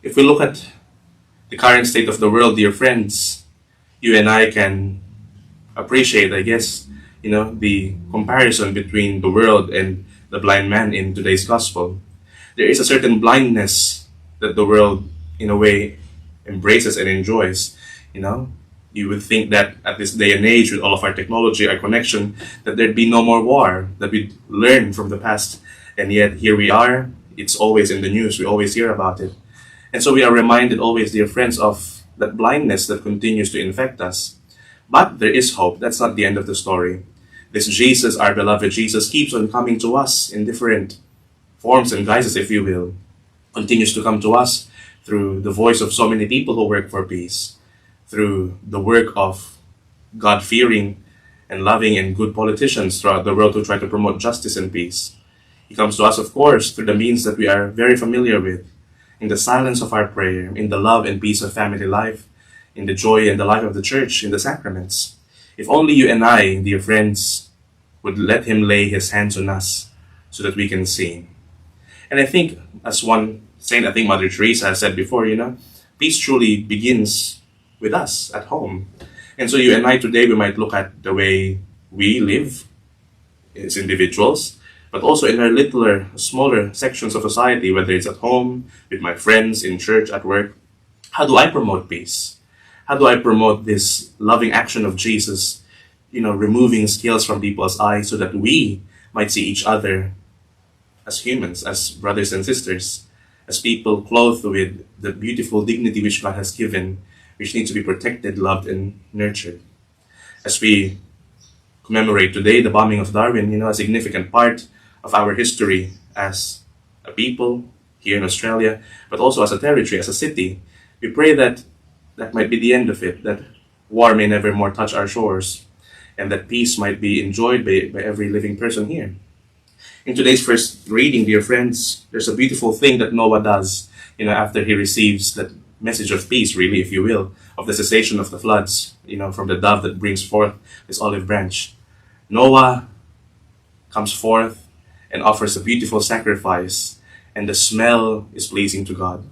If we look at the current state of the world, dear friends, you and I can appreciate, I guess, the comparison between the world and the blind man in today's gospel. There is a certain blindness that the world, in a way, embraces and enjoys. You would think that at this day and age, with all of our technology, our connection, that there'd be no more war, that we'd learn from the past. And yet, here we are. It's always in the news. We always hear about it. And so we are reminded always, dear friends, of that blindness that continues to infect us. But there is hope. That's not the end of the story. This Jesus, our beloved Jesus, keeps on coming to us in different forms and guises, if you will. Continues to come to us through the voice of so many people who work for peace, through the work of God-fearing and loving and good politicians throughout the world who try to promote justice and peace. He comes to us, of course, through the means that we are very familiar with, in the silence of our prayer, in the love and peace of family life, in the joy and the life of the church, in the sacraments. If only you and I, dear friends, would let him lay his hands on us so that we can see. And I think, as one saint, I think Mother Teresa has said before, peace truly begins with us at home. And so you and I today, we might look at the way we live as individuals, but also in our littler, smaller sections of society, whether it's at home, with my friends, in church, at work. How do I promote peace? How do I promote this loving action of Jesus, removing scales from people's eyes so that we might see each other as humans, as brothers and sisters, as people clothed with the beautiful dignity which God has given, which needs to be protected, loved, and nurtured. As we commemorate today the bombing of Darwin, a significant part of our history as a people here in Australia, but also as a territory, as a city, we pray that that might be the end of it, that war may never more touch our shores, and that peace might be enjoyed by every living person here. In today's first reading, dear friends, there's a beautiful thing that Noah does, after he receives that message of peace, really, if you will, of the cessation of the floods, from the dove that brings forth this olive branch. Noah comes forth and offers a beautiful sacrifice, and the smell is pleasing to God.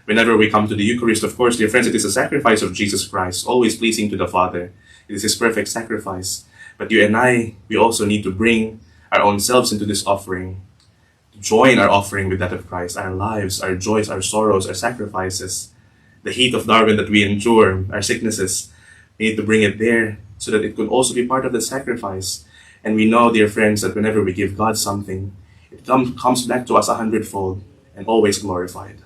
Whenever we come to the Eucharist, of course, dear friends, it is a sacrifice of Jesus Christ, always pleasing to the Father. It is his perfect sacrifice. But you and I, we also need to bring our own selves into this offering, join our offering with that of Christ, our lives, our joys, our sorrows, our sacrifices, the heat of Darwin that we endure, our sicknesses. We need to bring it there so that it could also be part of the sacrifice. And we know, dear friends, that whenever we give God something, it comes back to us 100-fold and always glorified.